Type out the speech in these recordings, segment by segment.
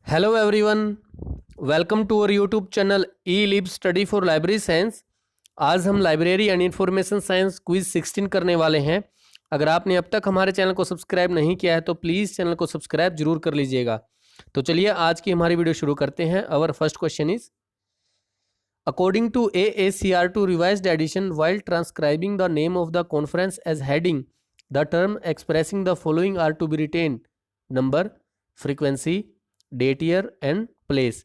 Hello everyone, welcome to our YouTube channel E lib study for library science. आज हम library and information science quiz 16 करने वाले हैं। अगर आपने अब तक हमारे चैनल को सब्सक्राइब नहीं किया है तो प्लीज़ चैनल को सब्सक्राइब जरूर कर लीजिएगा। तो चलिए आज की हमारी वीडियो शुरू करते हैं। Our first question is according to AACR2 revised edition while transcribing the name of the conference as heading, the term expressing the following are to be retained: number, frequency, date year and place.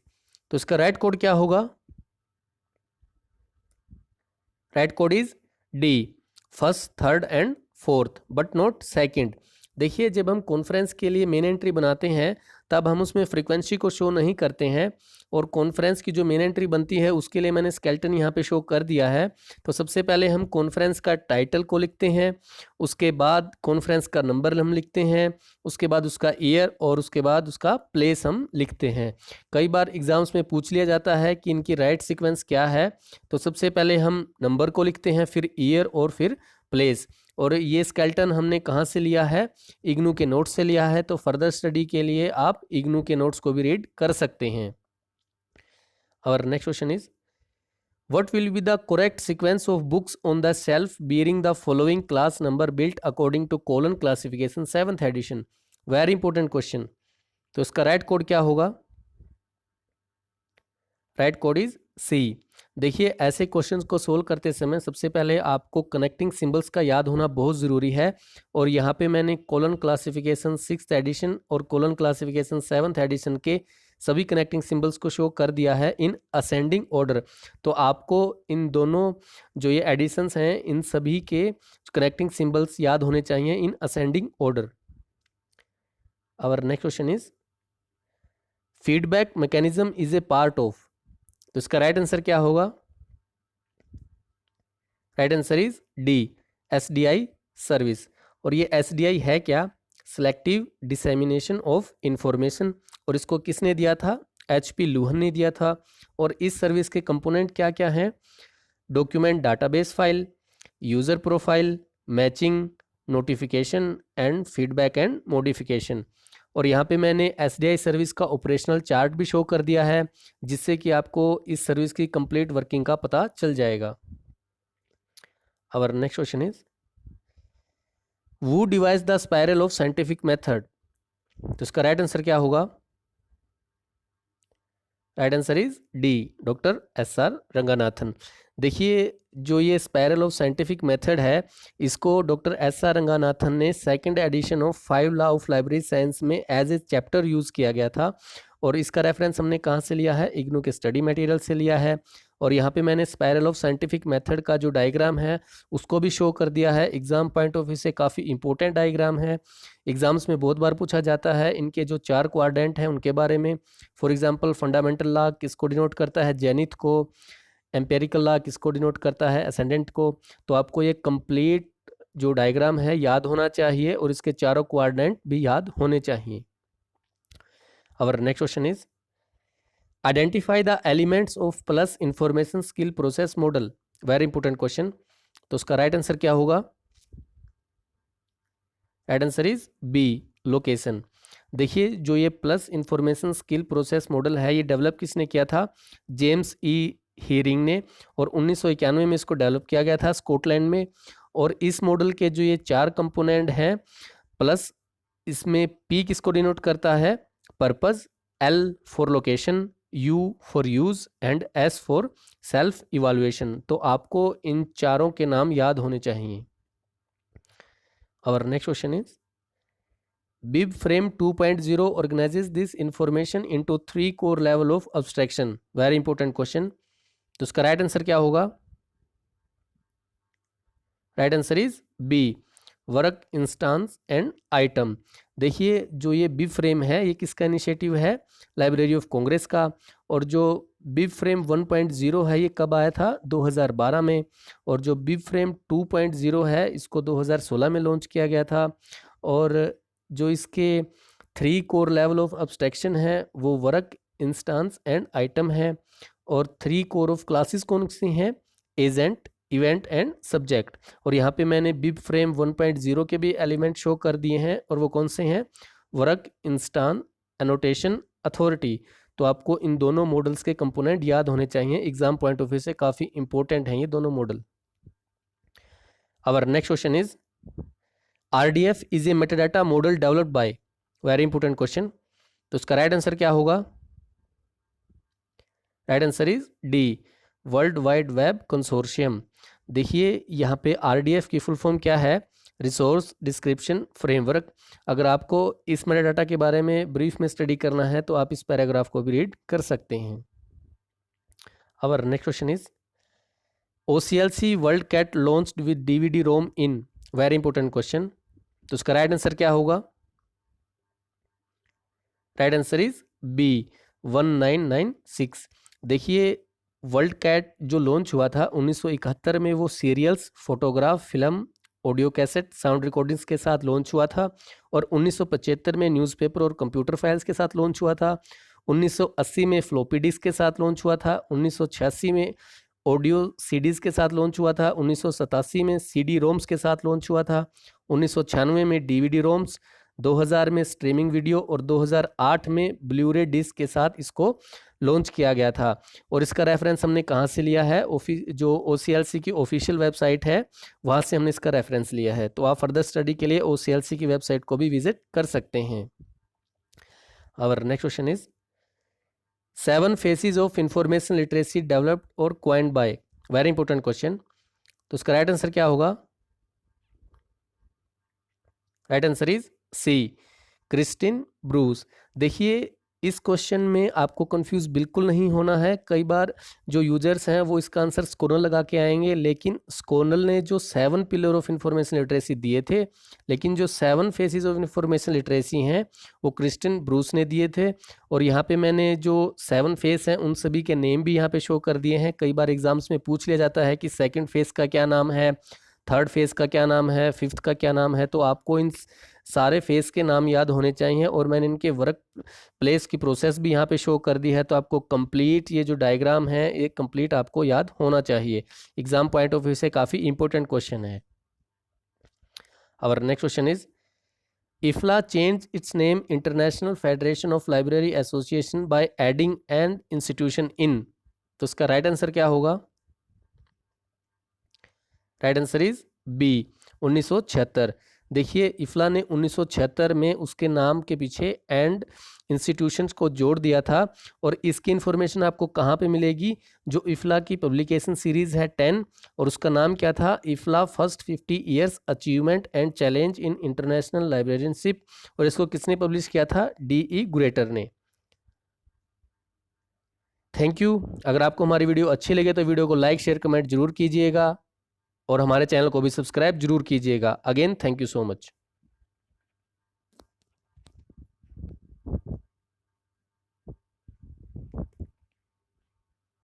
तो इसका right code क्या होगा? Right code is D, first, third and fourth, but not second. देखिए, जब हम conference के लिए main entry बनाते हैं तब हम उसमें फ्रीक्वेंसी को शो नहीं करते हैं, और कॉन्फ्रेंस की जो मेन एंट्री बनती है उसके लिए मैंने स्केलेटन यहाँ पे शो कर दिया है। तो सबसे पहले हम कॉन्फ्रेंस का टाइटल को लिखते हैं, उसके बाद कॉन्फ्रेंस का नंबर हम लिखते हैं, उसके बाद उसका ईयर और उसके बाद उसका प्लेस हम लिखते हैं। कई बार एग्जाम्स में पूछ लिया जाता है कि इनकी राइट सीक्वेंस क्या है। तो सबसे पहले हम नंबर को लिखते हैं, फिर ईयर और फिर प्लेस। और ये स्केलेटन हमने कहाँ से लिया है? इग्नू के नोट्स से लिया है। तो फर्दर स्टडी के लिए आप इग्नू के नोट्स को भी रीड कर सकते हैं। और next question is what will be the correct sequence of books on the shelf bearing the following class number built according to colon classification 7th edition. Very important question. तो इसका right code क्या होगा? Right code is C. देखिए, ऐसे questions को solve करते समय सबसे पहले आपको कनेक्टिंग सिंबल्स का याद होना बहुत ज़रूरी है। और यहाँ पे मैंने कॉलन क्लासिफिकेशन 6th एडिशन और कॉलन क्लासिफिकेशन 7th एडिशन के सभी कनेक्टिंग सिंबल्स को शो कर दिया है इन असेंडिंग ऑर्डर। तो आपको इन दोनों जो ये एडिशंस हैं इन सभी के कनेक्टिंग सिंबल्स याद होने चाहिए in ascending order. Our next question is feedback mechanism is a part of. तो इसका राइट आंसर क्या होगा? Right answer is D, SDI service. और ये SDI है क्या? Selective dissemination of information. और इसको किसने दिया था? HP लूहन ने दिया था। और इस सर्विस के कंपोनेंट क्या क्या हैं? Document database file, user profile, matching, notification and feedback and modification. और यहाँ पे मैंने SDI सर्विस का ऑपरेशनल चार्ट भी शो कर दिया है, जिससे कि आपको इस सर्विस की कंप्लीट वर्किंग का पता चल जाएगा। Our next question is who devise the spiral of scientific method. तो इसका राइट आंसर क्या होगा? Right answer is D, doctor SR Ranganathan. देखिए, जो ये स्पाइरल ऑफ साइंटिफिक मेथड है इसको डॉक्टर SR रंगानाथन ने 2nd edition of 5 law of library science में एज ए चैप्टर यूज़ किया गया था। और इसका रेफरेंस हमने कहाँ से लिया है? इग्नू के स्टडी मटेरियल से लिया है। और यहाँ पे मैंने स्पाइरल ऑफ साइंटिफिक मेथड का जो डायग्राम है उसको भी शो कर दिया है। एग्जाम पॉइंट ऑफ व्यू से काफ़ी इंपॉर्टेंट डायग्राम है। एग्जाम्स में बहुत बार पूछा जाता है इनके जो 4 क्वाड्रेंट हैं उनके बारे में। फॉर एग्जांपल, फंडामेंटल लॉ किसको डिनोट करता है? जेनिथ को। एम्पेरिकल लॉ किसको डिनोट करता है? असेंडेंट को। तो आपको ये कंप्लीट जो डायग्राम है याद होना चाहिए और इसके चारों क्वाड्रेंट भी याद होने चाहिए। Our next question is identify the elements of plus information skill process model. Very important question. तो उसका राइट आंसर क्या होगा? Right answer is B, location. देखिए, जो ये plus information skill process model है ये डेवलप किसने किया था? James E. हीरिंग ने। और 1991 में इसको डेवलप किया गया था स्कॉटलैंड में। और इस मॉडल के जो ये 4 कंपोनेंट हैं, प्लस इसमें P किसको डिनोट करता है? Purpose, L for location, U for use and S for self evaluation. तो आपको इन चारों के नाम याद होने चाहिए। Our next question is BibFrame 2.0 organizes this information into 3 core level of abstraction. Very important question. तो इसका राइट आंसर क्या होगा? Right answer is B, work, instance and item. देखिए, जो ये BibFrame है ये किसका इनिशिएटिव है? लाइब्रेरी ऑफ कांग्रेस का। और जो BibFrame 1.0 है ये कब आया था? 2012 में। और जो BibFrame 2.0 है इसको 2016 में लॉन्च किया गया था। और जो इसके 3 कोर लेवल ऑफ एब्स्ट्रैक्शन है वो वर्क, इंस्टांस एंड आइटम है। और 3 कोर ऑफ क्लासेस कौन सी हैं? Agent, event and subject. और यहाँ पे मैंने BibFrame 1.0 के भी एलिमेंट शो कर दिए हैं और वो कौन से हैं? Work, instance, annotation authority. तो आपको इन दोनों मॉडल्स के कंपोनेंट याद होने चाहिए, एग्जाम पॉइंट ऑफ व्यू से काफ़ी इंपॉर्टेंट हैं ये दोनों model. Our next question is RDF is a metadata model developed by, very important question. तो इसका राइट आंसर क्या होगा? Right answer is D, world wide web consortium. देखिए यहाँ पे RDF की फुल फॉर्म क्या है? Resource description framework. अगर आपको इस मेटाडाटा के बारे में ब्रीफ में स्टडी करना है तो आप इस पैराग्राफ को भी रीड कर सकते हैं। Our next question is OCLC WorldCat launched with DVD ROM in, very important question. तो इसका राइट आंसर क्या होगा? Right answer is B, 1996। देखिए वर्ल्ड कैट जो लॉन्च हुआ था 1971 में, वो serials, photograph, film, audio cassette, sound recordings के साथ लॉन्च हुआ था। और 1975 में न्यूज़पेपर और कंप्यूटर फाइल्स के साथ लॉन्च हुआ था। 1980 में फ्लॉपी डिस्क के साथ लॉन्च हुआ था। 1986 में ऑडियो CDs के साथ लॉन्च हुआ था। 1987 में CD रोम्स के साथ लॉन्च हुआ था। 1996 में DVD रोम्स, 2000 में स्ट्रीमिंग वीडियो और 2008 में ब्लूरे डिस्क के साथ इसको लॉन्च किया गया था। और इसका रेफरेंस हमने कहाँ से लिया है? जो OCLC की ऑफिशियल वेबसाइट है वहाँ से हमने इसका रेफरेंस लिया है। तो आप फर्दर स्टडी के लिए OCLC की वेबसाइट को भी विजिट कर सकते हैं। Our next question is 7 phases of information literacy developed और coined by, very important question. तो इसका राइट आंसर क्या होगा? Right answer is C, Christine Bruce. देखिए इस क्वेश्चन में आपको कंफ्यूज बिल्कुल नहीं होना है। कई बार जो यूजर्स हैं वो इसका आंसर स्कोनल लगा के आएंगे, लेकिन स्कोनल ने जो 7 पिलर ऑफ इंफॉर्मेशन लिटरेसी दिए थे, लेकिन जो 7 फेसेस ऑफ इंफॉर्मेशन लिटरेसी हैं वो क्रिस्टिन ब्रूस ने दिए थे। और यहाँ पे मैंने जो 7 फेस हैं उन सभी के नेम भी यहाँ पे शो कर दिए हैं। कई बार एग्जाम्स में पूछ लिया जाता है कि सेकेंड फेस का क्या नाम है, थर्ड फेस का क्या नाम है, फिफ्थ का क्या नाम है। तो आपको इन सारे फेस के नाम याद होने चाहिए। और मैंने इनके वर्क प्लेस की प्रोसेस भी यहाँ पे शो कर दी है। तो आपको कंप्लीट ये जो डायग्राम है ये कंप्लीट आपको याद होना चाहिए। एग्जाम पॉइंट ऑफ व्यू से काफ़ी इंपॉर्टेंट क्वेश्चन है। Our next question is IFLA change its name international federation of library association by adding an institution in. तो इसका राइट आंसर क्या होगा? Right answer is B, 1976। देखिए IFLA ने 1976 में उसके नाम के पीछे एंड इंस्टीट्यूशंस को जोड़ दिया था। और इसकी इन्फॉर्मेशन आपको कहाँ पे मिलेगी? जो IFLA की पब्लिकेशन सीरीज़ है 10, और उसका नाम क्या था? IFLA first 50 years achievement and challenge in international librarianship. और इसको किसने पब्लिश किया था? DE ग्रेटर ने। Thank you. अगर आपको हमारी वीडियो अच्छी लगे तो वीडियो को लाइक, शेयर, कमेंट जरूर कीजिएगा और हमारे चैनल को भी सब्सक्राइब जरूर कीजिएगा। Again thank you so much.